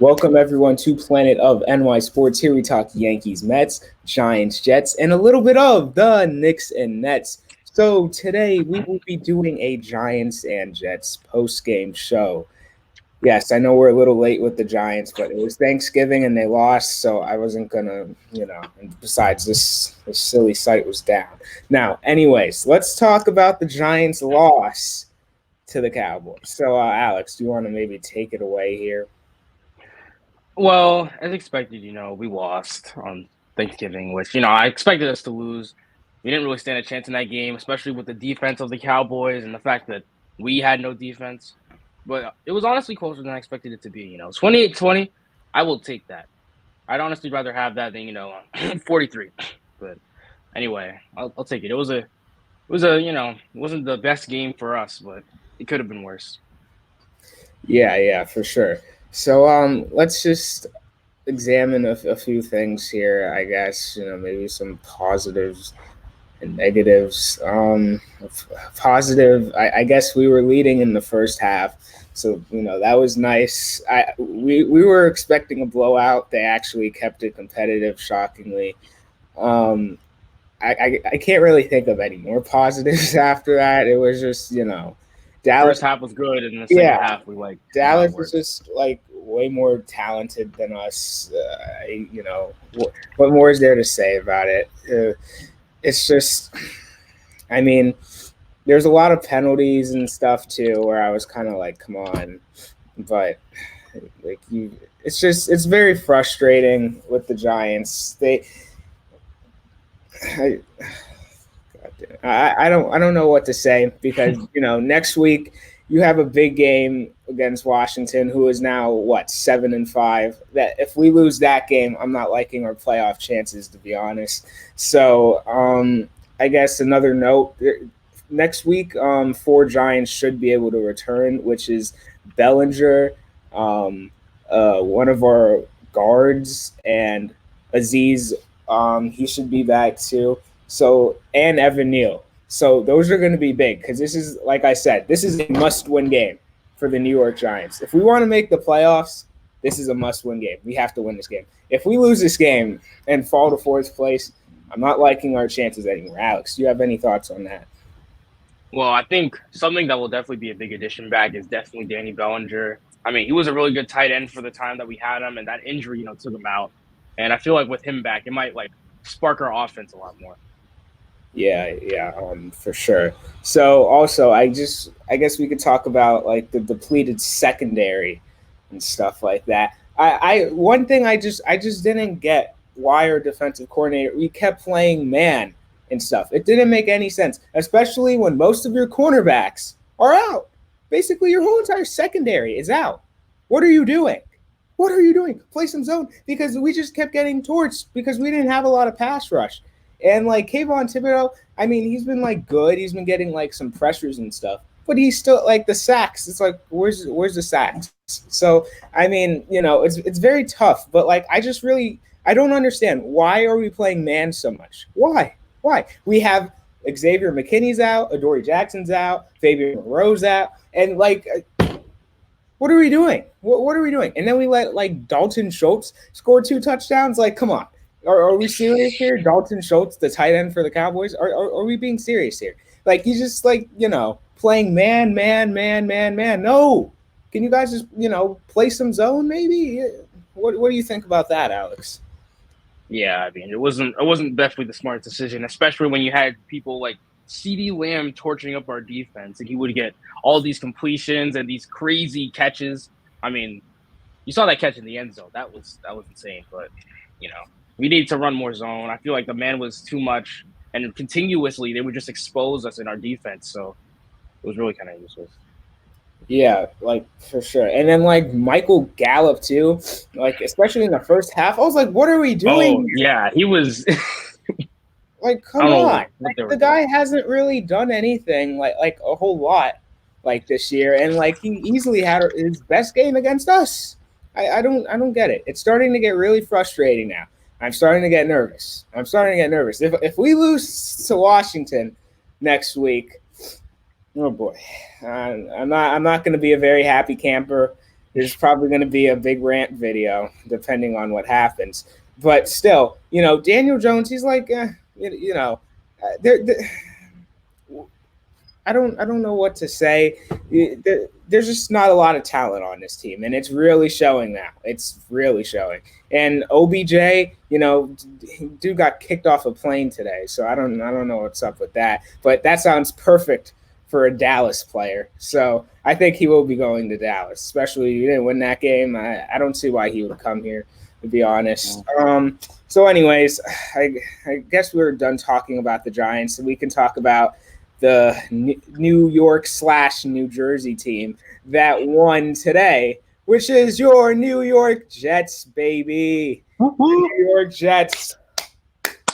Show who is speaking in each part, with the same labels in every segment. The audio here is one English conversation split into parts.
Speaker 1: Welcome everyone to Planet of NY Sports. Here we talk Yankees, Mets, Giants, Jets, and a little bit of the Knicks and Nets. So today we will be doing a Giants and Jets post-game show. Yes, I know we're a little late with the Giants, but it was Thanksgiving and they lost, so I wasn't gonna, and besides this silly site was down. Now, anyways, let's talk about the Giants' loss to the Cowboys. So Alex, do you want to maybe take it away here?
Speaker 2: Well, as expected, we lost on Thanksgiving, which, I expected us to lose. We didn't really stand a chance in that game, especially with the defense of the Cowboys and the fact that we had no defense. But it was honestly closer than I expected it to be. 28-20, I will take that. I'd honestly rather have that than, 43. But anyway, I'll take it. It wasn't the best game for us, but it could have been worse.
Speaker 1: Yeah, for sure. So let's just examine a few things here. I guess maybe some positives and negatives. Positive. I guess we were leading in the first half, so that was nice. We were expecting a blowout. They actually kept it competitive, shockingly. I can't really think of any more positives after that. It was just Dallas.
Speaker 2: First half was good, and the second half we
Speaker 1: Dallas is just way more talented than us. What more is there to say about it? It's just, I mean, there's a lot of penalties and stuff too, where I was kind of like, come on, but it's very frustrating with the Giants. I don't know what to say because next week you have a big game against Washington, who is now 7-5. That if we lose that game, I'm not liking our playoff chances, to be honest. So I guess another note next week, 4 Giants should be able to return, which is Bellinger, one of our guards, and Aziz. He should be back too. So, and Evan Neal. So those are going to be big because this is, like I said, this is a must-win game for the New York Giants. If we want to make the playoffs, this is a must-win game. We have to win this game. If we lose this game and fall to 4th place, I'm not liking our chances anymore. Alex, do you have any thoughts on that?
Speaker 2: Well, I think something that will definitely be a big addition back is definitely Danny Bellinger. I mean, he was a really good tight end for the time that we had him, and that injury, took him out. And I feel like with him back, it might spark our offense a lot more.
Speaker 1: Yeah, for sure. So also, I guess we could talk about the depleted secondary and stuff like that. One thing I just didn't get why our defensive coordinator, we kept playing man and stuff. It didn't make any sense, especially when most of your cornerbacks are out. Basically, your whole entire secondary is out. What are you doing? What are you doing? Play some zone, because we just kept getting torched because we didn't have a lot of pass rush. And Kayvon Thibodeau, I mean, he's been good. He's been getting some pressures and stuff, but he's still the sacks. It's where's the sacks? So I mean, it's very tough. But I don't understand, why are we playing man so much? Why? We have Xavier McKinney's out, Adoree Jackson's out, Fabian Moreau's out, and what are we doing? What are we doing? And then we let Dalton Schultz score 2 touchdowns. Come on. Are we serious here? Dalton Schultz, the tight end for the Cowboys? Are we being serious here? You just playing man. No. Can you guys just play some zone maybe? What do you think about that, Alex?
Speaker 2: Yeah, I mean, it wasn't definitely the smart decision, especially when you had people like CeeDee Lamb torching up our defense, and he would get all these completions and these crazy catches. I mean, you saw that catch in the end zone. That was insane. But we need to run more zone. I feel like the man was too much, and continuously they would just expose us in our defense. So it was really kind of useless.
Speaker 1: Yeah, for sure. And then Michael Gallup too, especially in the first half, I was like, what are we doing?
Speaker 2: Oh, yeah, he was
Speaker 1: come on. The guy hasn't really done anything like a whole lot this year, and he easily had his best game against us. I don't get it. It's starting to get really frustrating now. I'm starting to get nervous. If we lose to Washington next week, oh boy, I'm not going to be a very happy camper. There's probably going to be a big rant video depending on what happens. But still, Daniel Jones, he's like, there, I don't know what to say. There's just not a lot of talent on this team, and it's really showing now. It's really showing. And OBJ, dude got kicked off a plane today, so I don't know what's up with that. But that sounds perfect for a Dallas player. So I think he will be going to Dallas, especially you didn't win that game. I don't see why he would come here, to be honest. So anyways, I guess we're done talking about the Giants, and we can talk about the New York / New Jersey team that won today, which is your New York Jets, baby. New York Jets.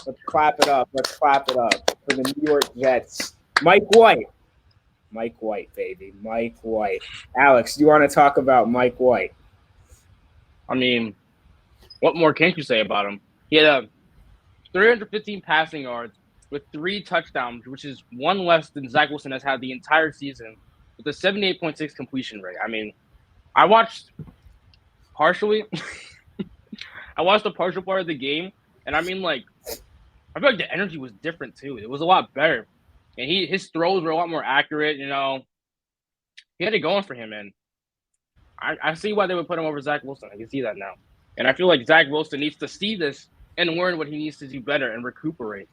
Speaker 1: Let's clap it up. For the New York Jets. Mike White, baby. Mike White. Alex, do you want to talk about Mike White?
Speaker 2: I mean, what more can't you say about him? He had 315 passing yards with 3 touchdowns, which is one less than Zach Wilson has had the entire season, with a 78.6 completion rate. I mean, I watched partially. I watched a partial part of the game, and I mean, I feel like the energy was different too. It was a lot better, and his throws were a lot more accurate. He had it going for him, and I see why they would put him over Zach Wilson. I can see that now, and I feel like Zach Wilson needs to see this and learn what he needs to do better and recuperate.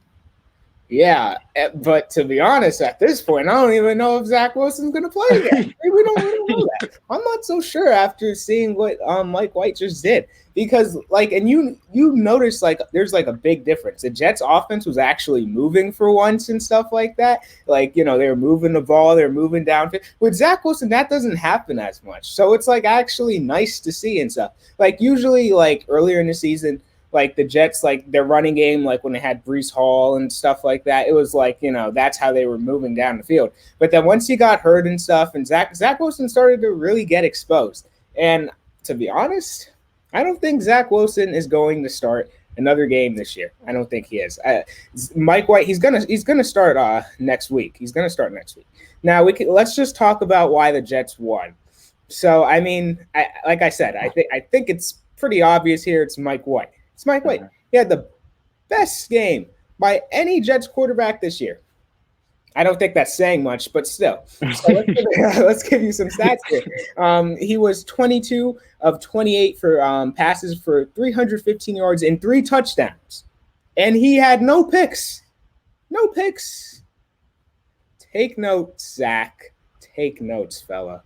Speaker 1: Yeah, but to be honest, at this point, I don't even know if Zach Wilson's going to play again. We don't know that. I'm not so sure after seeing what Mike White just did, because and you notice there's a big difference. The Jets' offense was actually moving for once and stuff like that. They were moving the ball, they're moving down. With Zach Wilson, that doesn't happen as much. So it's actually nice to see and stuff. Usually earlier in the season, the Jets, their running game, when they had Breece Hall and stuff like that, it was that's how they were moving down the field. But then once he got hurt and stuff, and Zach Wilson started to really get exposed. And to be honest, I don't think Zach Wilson is going to start another game this year. I don't think he is. Mike White, he's gonna start next week. He's gonna start next week. Now let's just talk about why the Jets won. So I mean, like I said, I think it's pretty obvious here. It's Mike White. It's Mike White. He had the best game by any Jets quarterback this year. I don't think that's saying much, but still. So let's give you some stats here. He was 22 of 28 for passes for 315 yards and 3 touchdowns. And he had no picks. No picks. Take notes, Zach. Take notes, fella.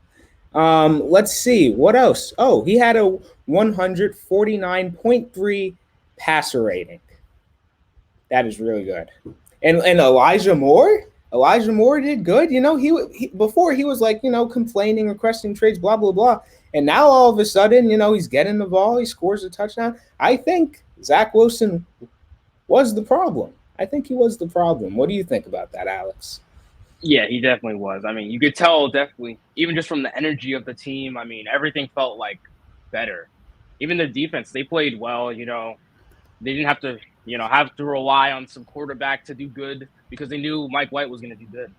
Speaker 1: Let's see. What else? Oh, he had a 149.3 passer rating. That is really good. And Elijah Moore did good. He before he was complaining, requesting trades, blah, blah, blah. And now all of a sudden, he's getting the ball. He scores a touchdown. I think Zach Wilson was the problem. I think he was the problem. What do you think about that, Alex?
Speaker 2: Yeah, he definitely was. I mean, you could tell definitely, even just from the energy of the team. I mean, everything felt better. Even their defense, they played well. They didn't have to, rely on some quarterback to do good because they knew Mike White was going to do good.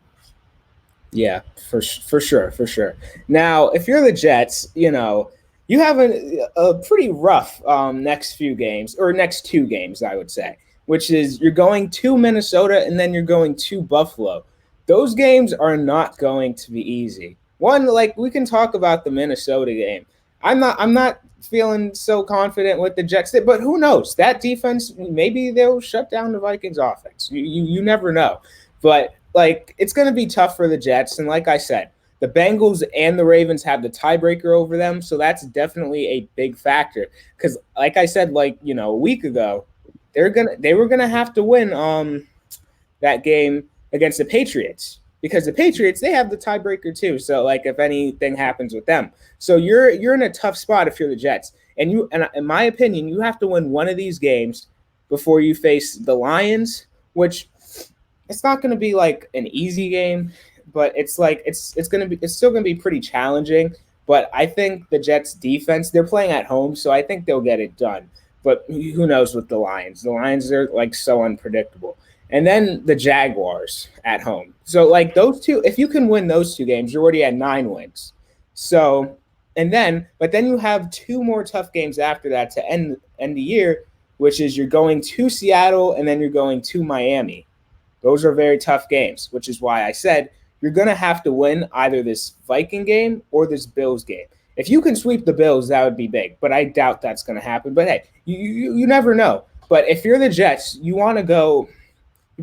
Speaker 1: Yeah, for sure. Now, if you're the Jets, you have a pretty rough next few games, or next 2 games, I would say, which is you're going to Minnesota and then you're going to Buffalo. Those games are not going to be easy. One, we can talk about the Minnesota game. I'm not feeling so confident with the Jets, but who knows? That defense, maybe they'll shut down the Vikings offense. You never know. But it's going to be tough for the Jets. And like I said, the Bengals and the Ravens have the tiebreaker over them, so that's definitely a big factor. Because like I said, a week ago, they were gonna have to win that game against the Patriots, because the Patriots, they have the tiebreaker too. So if anything happens with them, so you're in a tough spot if you're the Jets. And in my opinion, you have to win one of these games before you face the Lions, which it's not going to be an easy game, but it's still going to be pretty challenging. But I think the Jets defense, they're playing at home, so I think they'll get it done. But who knows with the Lions? The Lions are so unpredictable. And then the Jaguars at home. So those two, if you can win those 2 games, you're already at 9 wins. So, but then you have two more tough games after that to end the year, which is you're going to Seattle and then you're going to Miami. Those are very tough games, which is why I said you're going to have to win either this Viking game or this Bills game. If you can sweep the Bills, that would be big, but I doubt that's going to happen. But hey, you never know. But if you're the Jets, you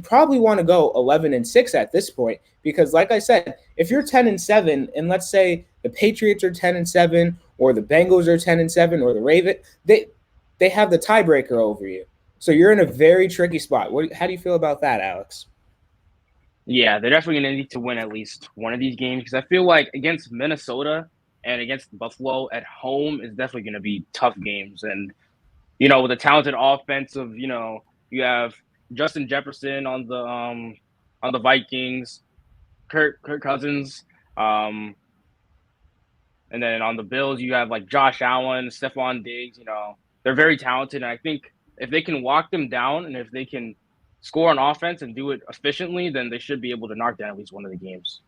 Speaker 1: probably want to go 11-6 at this point because, like I said, if you're 10-7, and let's say the Patriots are 10-7, or the Bengals are 10-7, or the Ravens, they have the tiebreaker over you. So you're in a very tricky spot. How do you feel about that, Alex?
Speaker 2: Yeah, they're definitely going to need to win at least one of these games because I feel like against Minnesota and against Buffalo at home is definitely going to be tough games. And, with a talented offensive, you have Justin Jefferson on the Vikings, Kirk Cousins, and then on the Bills you have like Josh Allen, Stephon Diggs. They're very talented, and I think if they can walk them down and if they can score on offense and do it efficiently, then they should be able to knock down at least one of the games.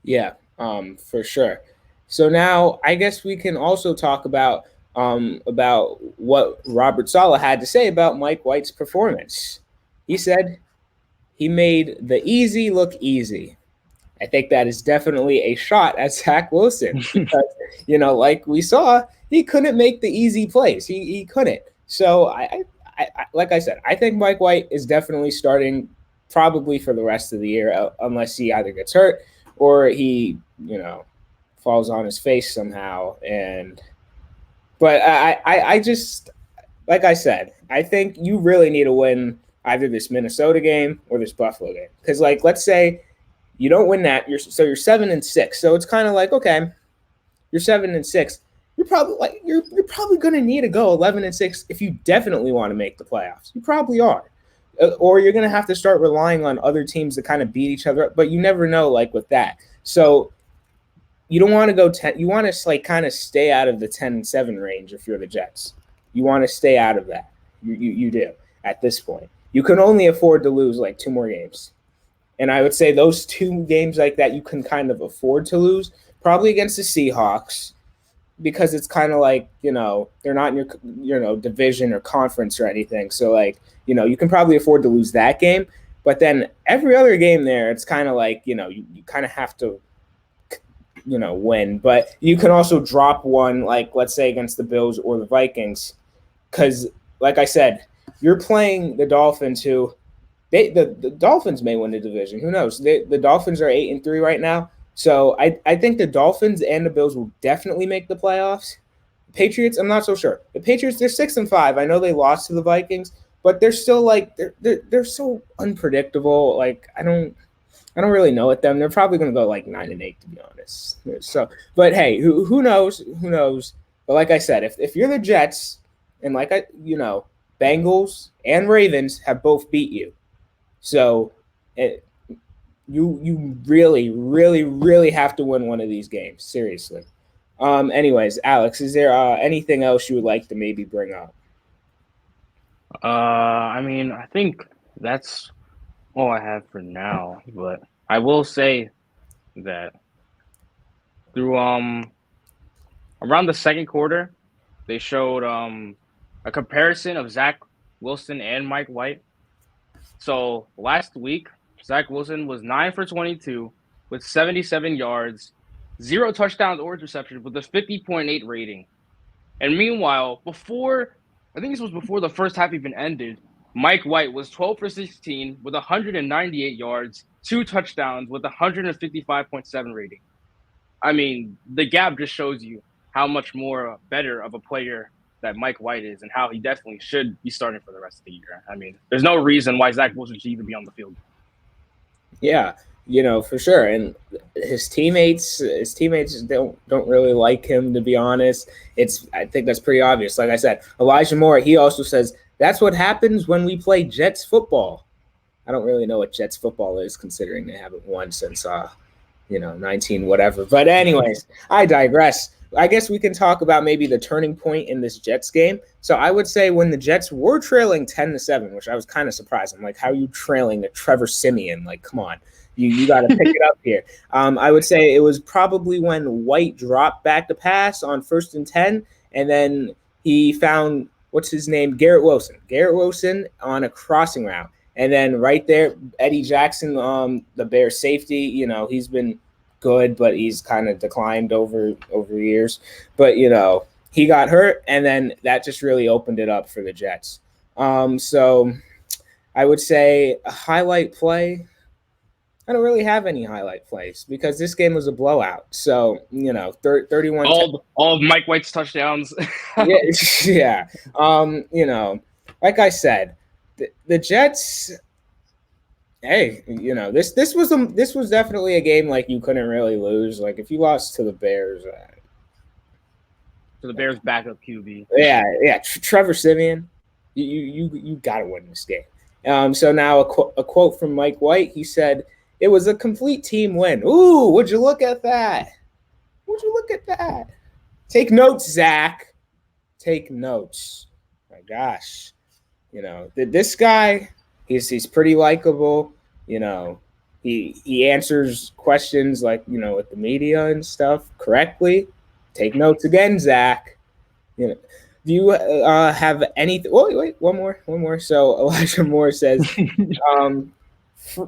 Speaker 1: Yeah, for sure. So now I guess we can also talk about what Robert Saleh had to say about Mike White's performance. He said he made the easy look easy. I think that is definitely a shot at Zach Wilson because, like we saw, he couldn't make the easy plays. He couldn't. So I like I said, I think Mike White is definitely starting probably for the rest of the year, unless he either gets hurt or he, falls on his face somehow. But I just, like I said, I think you really need to win either this Minnesota game or this Buffalo game. Because, like, let's say you don't win that, you're 7-6. So it's kind of like, okay, you're 7-6. You're probably going to need to go 11-6 if you definitely want to make the playoffs. You probably are. Or you're going to have to start relying on other teams to kind of beat each other up. But you never know, like, with that. So you don't want to go 10. You want to, like, kind of stay out of the 10-7 range if you're the Jets. You want to stay out of that. You do at this point. You can only afford to lose, like, 2 more games. And I would say those 2 games like that you can kind of afford to lose, probably against the Seahawks, because it's kind of like, they're not in your division or conference or anything. So, like, you can probably afford to lose that game. But then every other game there, it's kind of like, you kind of have to, win. But you can also drop one, like, let's say against the Bills or the Vikings. Because, like I said, you're playing the Dolphins who the Dolphins may win the division. Who knows? The Dolphins are 8-3 right now. So I think the Dolphins and the Bills will definitely make the playoffs. Patriots, I'm not so sure. The Patriots, they're 6-5. I know they lost to the Vikings, but they're still like they're so unpredictable. Like I don't really know at them. They're probably going to go like 9-8 to be honest. So, but hey, who knows? Who knows? But like I said, if you're the Jets and Bengals and Ravens have both beat you, so. You really, really, really have to win one of these games. Seriously. Anyways, Alex, is there anything else you would like to maybe bring up?
Speaker 2: I think that's all I have for now. But I will say that through around the second quarter, they showed a comparison of Zach Wilson and Mike White. So last week, Zach Wilson was 9 for 22 with 77 yards, 0 touchdowns or interceptions with a 50.8 rating. And meanwhile, I think this was before the first half even ended, Mike White was 12 for 16 with 198 yards, 2 touchdowns with a 155.7 rating. I mean, the gap just shows you how much more better of a player that Mike White is and how he definitely should be starting for the rest of the year. I mean, there's no reason why Zach Wilson should even be on the field.
Speaker 1: Yeah, for sure. And his teammates don't really like him, to be honest. I think that's pretty obvious. Like I said, Elijah Moore, he also says that's what happens when we play Jets football. I don't really know what Jets football is, considering they haven't won since 19 whatever. But anyways, I digress. I guess we can talk about maybe the turning point in this Jets game. So I would say when the Jets were trailing 10-7, which I was kind of surprised. I'm like, how are you trailing to Trevor Siemian? Like, come on. You got to pick it up here. I would say it was probably when White dropped back to pass on 1st and 10, and then he found what's his name, Garrett Wilson on a crossing route, and then right there, Eddie Jackson, the Bears safety. You know, he's been good, but he's kind of declined over years. But you know, he got hurt, and then that just really opened it up for the Jets. So I would say a highlight play. I don't really have any highlight plays because this game was a blowout. So, you know, 31.
Speaker 2: All of Mike White's touchdowns.
Speaker 1: Yeah, yeah. You know, like I said, the Jets. Hey, you know, this was definitely a game like you couldn't really lose. Like if you lost to the Bears,
Speaker 2: to the Bears' backup QB.
Speaker 1: Yeah. Trevor Siemian, you gotta win this game. So now a quote from Mike White. He said, "It was a complete team win." Ooh, would you look at that? Would you look at that? Take notes, Zach. Take notes. My gosh, you know this guy. He's pretty likable. You know, he answers questions like with the media and stuff correctly. Take notes again, Zach. You know, do you have anything? Wait, one more. So Elijah Moore says,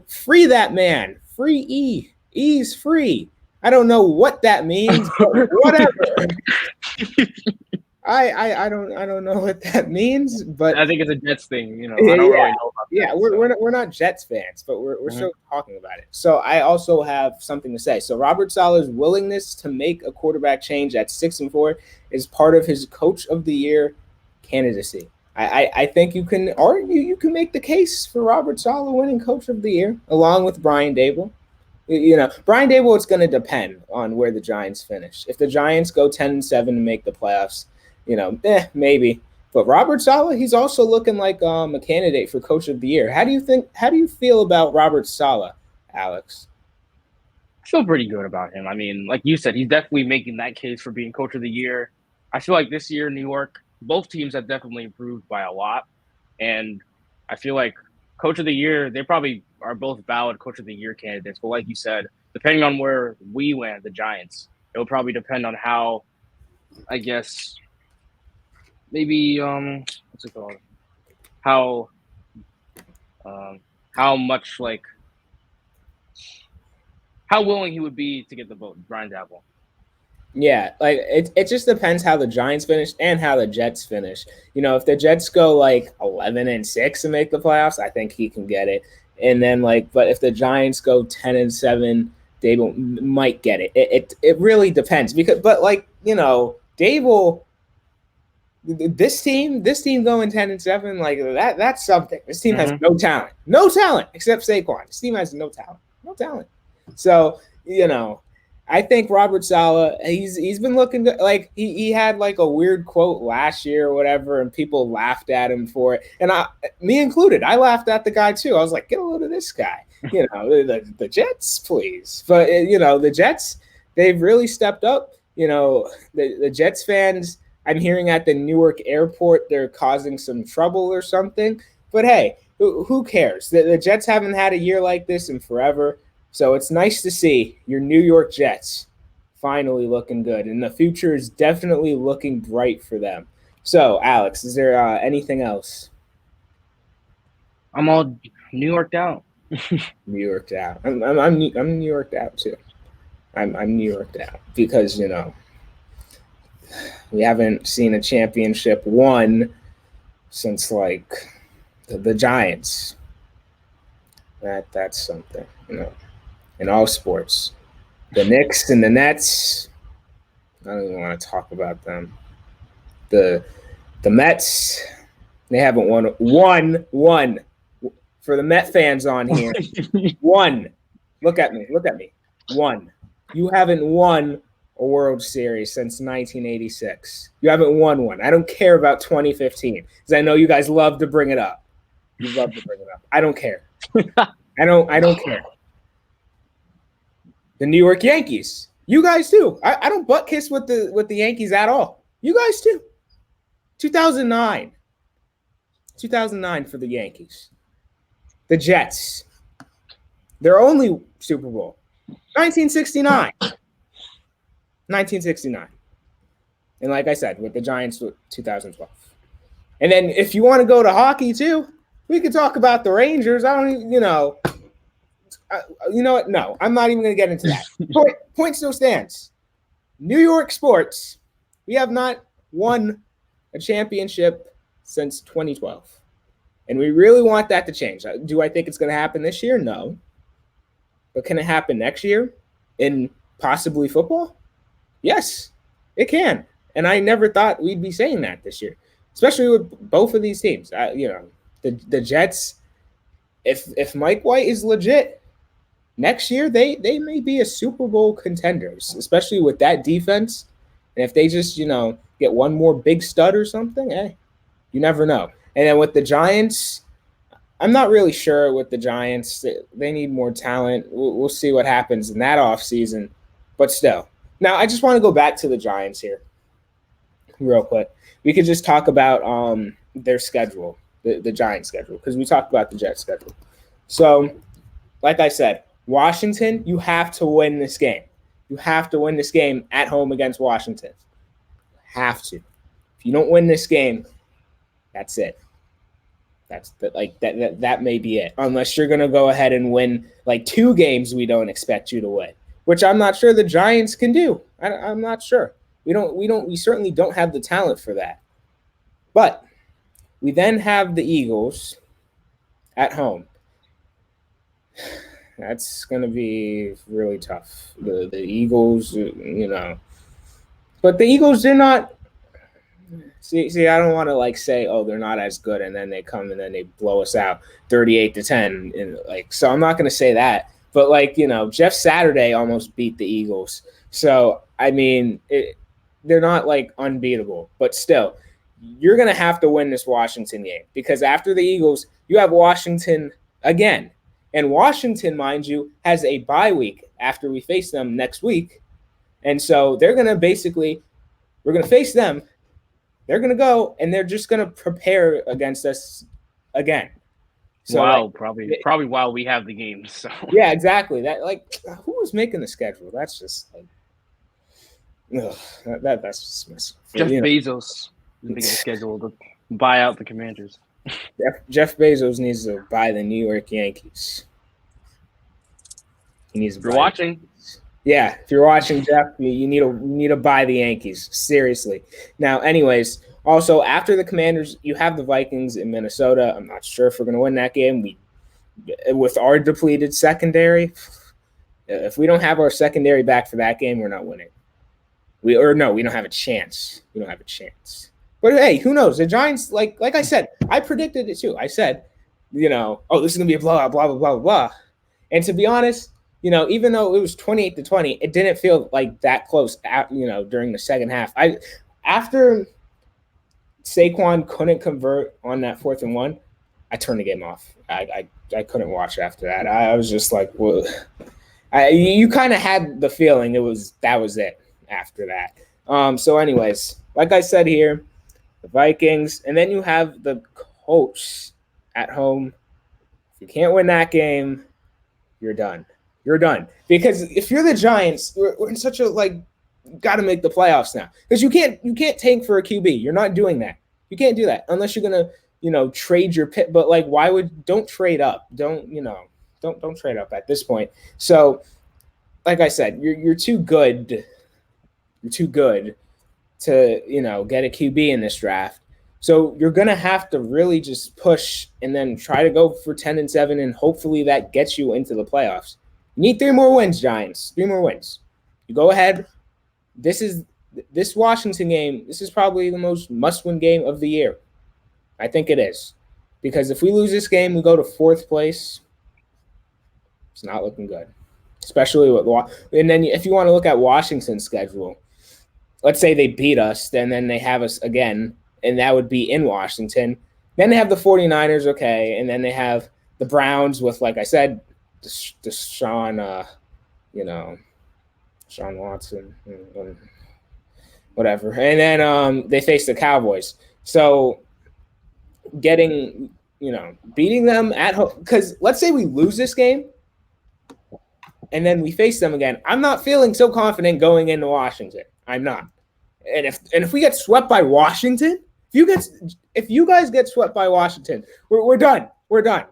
Speaker 1: free that man. Free E. E's free. I don't know what that means, but whatever. I don't know what that means, but
Speaker 2: I think it's a Jets thing. I don't really know about that.
Speaker 1: We're not Jets fans, but we're still talking about it. So I also have something to say. So Robert Saleh's willingness to make a quarterback change at 6-4 is part of his Coach of the Year candidacy. I think you can make the case for Robert Saleh winning Coach of the Year along with Brian Daboll. Brian Daboll, it's going to depend on where the Giants finish. If the Giants go 10-7 and make the playoffs, maybe. But Robert Saleh, he's also looking like a candidate for Coach of the Year. How do you feel about Robert Saleh, Alex?
Speaker 2: I feel pretty good about him. I mean, like you said, he's definitely making that case for being Coach of the Year. I feel like this year in New York, both teams have definitely improved by a lot. And I feel like Coach of the Year, they probably are both valid Coach of the Year candidates. But like you said, depending on where we land, the Giants, it will probably depend on how, I guess, maybe what's it called? How much how willing he would be to get the vote, Brian Daboll.
Speaker 1: Yeah, like it just depends how the Giants finish and how the Jets finish. If the Jets go like 11-6 and make the playoffs, I think he can get it. And then but if the Giants go 10-7, Daboll might get it. It really depends Daboll. This team going 10-7 that's something. This team has no talent except Saquon. This team has no talent. So I think Robert Saleh, he's been looking good. He had a weird quote last year or whatever, and people laughed at him for it, and me included. I laughed at the guy too. I was like, get a load of this guy. The Jets, please. But the Jets, they've really stepped up. The Jets fans, I'm hearing at the Newark airport, they're causing some trouble or something. But hey, who cares? The Jets haven't had a year like this in forever. So it's nice to see your New York Jets finally looking good. And the future is definitely looking bright for them. So, Alex, is there anything else?
Speaker 2: I'm all New Yorked out.
Speaker 1: New Yorked out. I'm New Yorked out too. I'm New Yorked out because, we haven't seen a championship won since the Giants. That's something, in all sports. The Knicks and the Nets, I don't even want to talk about them. The Mets, they haven't won for the Met fans on here. One. Look at me. One. You haven't won a World Series since 1986. You haven't won one. I don't care about 2015 because I know you guys love to bring it up. You love to bring it up. I don't care. I don't care. The New York Yankees. You guys too. I don't butt kiss with the Yankees at all. You guys too. 2009 for the Yankees. The Jets. Their only Super Bowl, 1969. 1969. And like I said, with the Giants, 2012. And then if you want to go to hockey too, we could talk about the Rangers. I don't, you know what? No, I'm not even going to get into that. Point still stands. New York sports, we have not won a championship since 2012. And we really want that to change. Do I think it's going to happen this year? No. But can it happen next year in possibly football? Yes, it can. And I never thought we'd be saying that this year, especially with both of these teams. The Jets, if Mike White is legit, next year they may be a Super Bowl contenders, especially with that defense. And if they just, get one more big stud or something, you never know. And then with the Giants, I'm not really sure with the Giants. They need more talent. We'll see what happens in that offseason. But still. Now, I just want to go back to the Giants here real quick. We could just talk about their schedule, the Giants schedule, because we talked about the Jets schedule. So, like I said, Washington, you have to win this game. You have to win this game at home against Washington. Have to. If you don't win this game, that's it. That may be it. Unless you're gonna go ahead and win like 2 games we don't expect you to win, which I'm not sure the Giants can do. I'm not sure. We certainly don't have the talent for that. But we then have the Eagles at home. That's gonna be really tough. The Eagles, but the Eagles, they're not. See, I don't want to say, oh, they're not as good, and then they come and then they blow us out 38-10, and so I'm not going to say that. But Jeff Saturday almost beat the Eagles, so I mean, they're not unbeatable, but still, you're going to have to win this Washington game because after the Eagles, you have Washington again, and Washington, mind you, has a bye week after we face them next week, and so they're going to we're going to face them. They're going to go, and they're just going to prepare against us again.
Speaker 2: So probably while we have the game. So
Speaker 1: yeah, exactly. That who was making the schedule? That's just that's just messed up.
Speaker 2: Jeff Bezos is making the schedule to buy out the Commanders.
Speaker 1: Jeff Bezos needs to buy the New York Yankees. He needs to.
Speaker 2: If you're watching.
Speaker 1: Yeah, if you're watching, Jeff, you need to buy the Yankees. Seriously. Now, anyways, also after the Commanders, you have the Vikings in Minnesota. I'm not sure if we're going to win that game. With our depleted secondary, if we don't have our secondary back for that game, we're not winning. We don't have a chance. We don't have a chance. But hey, who knows? The Giants, like I said, I predicted it too. I said, this is going to be a blowout, blah blah blah blah. And to be honest, even though it was 28-20, it didn't feel that close. During the second half, after Saquon couldn't convert on that 4th and 1, I turned the game off. I couldn't watch after that. I was just like, well, you kind of had the feeling that was it after that. So, anyways, like I said here, the Vikings, and then you have the Colts at home. If you can't win that game, you're done. You're done. Because if you're the Giants, we're in such a got to make the playoffs now. Because you can't tank for a QB. You're not doing that. You can't do that unless you're gonna trade your pick. But don't trade up. Don't trade up at this point. So, like I said, you're too good. You're too good to get a QB in this draft. So you're gonna have to really just push and then try to go for 10-7, and hopefully that gets you into the playoffs. You need 3 more wins, Giants. 3 more wins. You go ahead. This Washington game, this is probably the most must-win game of the year. I think it is. Because if we lose this game, we go to 4th place. It's not looking good. Especially with and then if you want to look at Washington's schedule, let's say they beat us, then they have us again, and that would be in Washington. Then they have the 49ers, okay, and then they have the Browns with, like I said, Deshaun, Sean Watson, whatever. And then they face the Cowboys. So beating them at home, because let's say we lose this game, and then we face them again, I'm not feeling so confident going into Washington. I'm not. And if we get swept by Washington, if you guys get swept by Washington, we're done. We're done.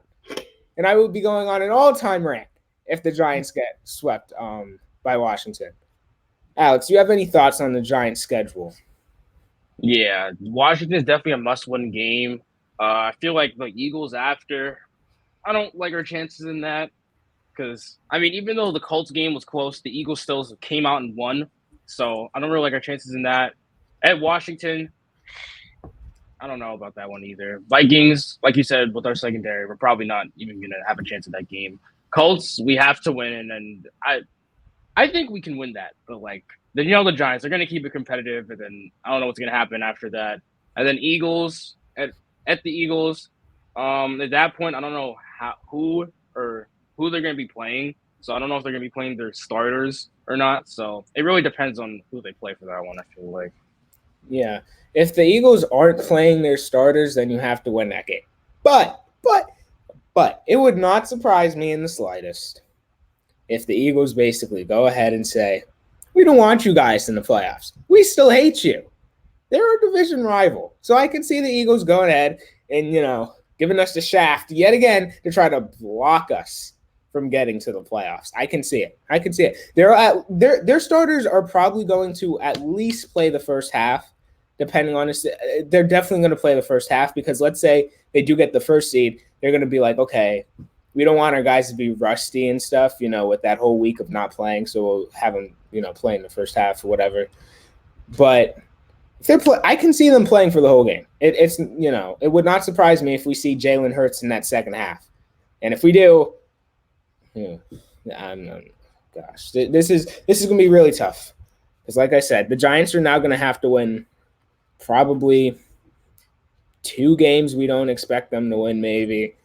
Speaker 1: And I will be going on an all-time rant if the Giants get swept by Washington. Alex, do you have any thoughts on the Giants' schedule?
Speaker 2: Yeah, Washington is definitely a must-win game. I feel like the Eagles after. I don't like our chances in that because I mean, even though the Colts game was close, the Eagles still came out and won. So I don't really like our chances in that. At Washington, I don't know about that one either. Vikings, like you said, with our secondary, we're probably not even gonna have a chance at that game. Colts, we have to win, and I think we can win that. But like then the Giants, they're gonna keep it competitive, and then I don't know what's gonna happen after that. And then Eagles at the Eagles, at that point, I don't know who they're gonna be playing. So I don't know if they're gonna be playing their starters or not. So it really depends on who they play for that one. I feel like.
Speaker 1: Yeah. If the Eagles aren't playing their starters, then you have to win that game. But it would not surprise me in the slightest if the Eagles basically go ahead and say, we don't want you guys in the playoffs. We still hate you. They're a division rival. So I can see the Eagles going ahead and, giving us the shaft yet again to try to block us from getting to the playoffs. I can see it. Their starters are probably going to at least play the first half, depending on this. They're definitely going to play the first half because let's say they do get the first seed, they're going to be like, okay, we don't want our guys to be rusty and stuff, with that whole week of not playing. So we'll have them, play in the first half or whatever. But I can see them playing for the whole game. It would not surprise me if we see Jalen Hurts in that second half. And if we do, gosh, this is going to be really tough. Because like I said, the Giants are now going to have to win probably 2 games we don't expect them to win, maybe.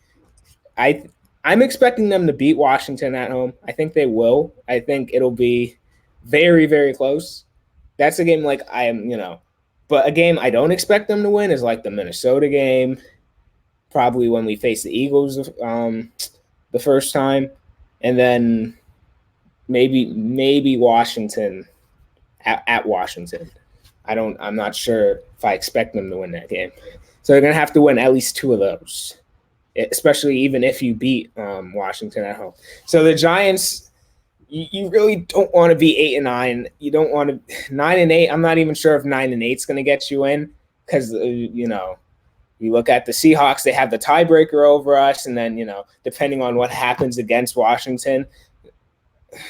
Speaker 1: I'm expecting them to beat Washington at home. I think they will. I think it'll be very, very close. That's a game but a game I don't expect them to win is like the Minnesota game, probably when we face the Eagles the first time, and then maybe Washington at Washington. I'm not sure if I expect them to win that game. So they're going to have to win at least 2 of those, especially even if you beat Washington at home. So the Giants, you really don't want to be 8-9. You don't want to 9-8. I'm not even sure if 9-8 is going to get you in because, you look at the Seahawks, they have the tiebreaker over us. And then, depending on what happens against Washington,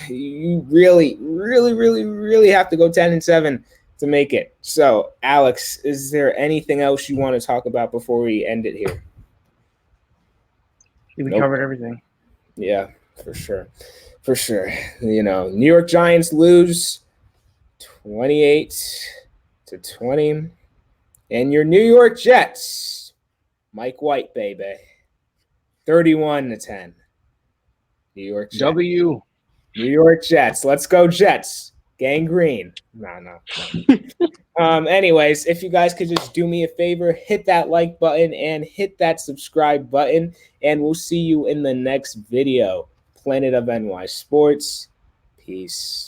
Speaker 1: you really, really, really, really have to go 10-7 to make it. So, Alex, is there anything else you want to talk about before we end it here?
Speaker 2: We covered everything.
Speaker 1: Yeah, for sure. For sure. New York Giants lose 28-20. And your New York Jets, Mike White, baby, 31-10. New York Jets.
Speaker 2: W.
Speaker 1: New York Jets. Let's go Jets. Gangrene. No. Anyways, if you guys could just do me a favor, hit that like button and hit that subscribe button, and we'll see you in the next video. Planet of NY Sports. Peace.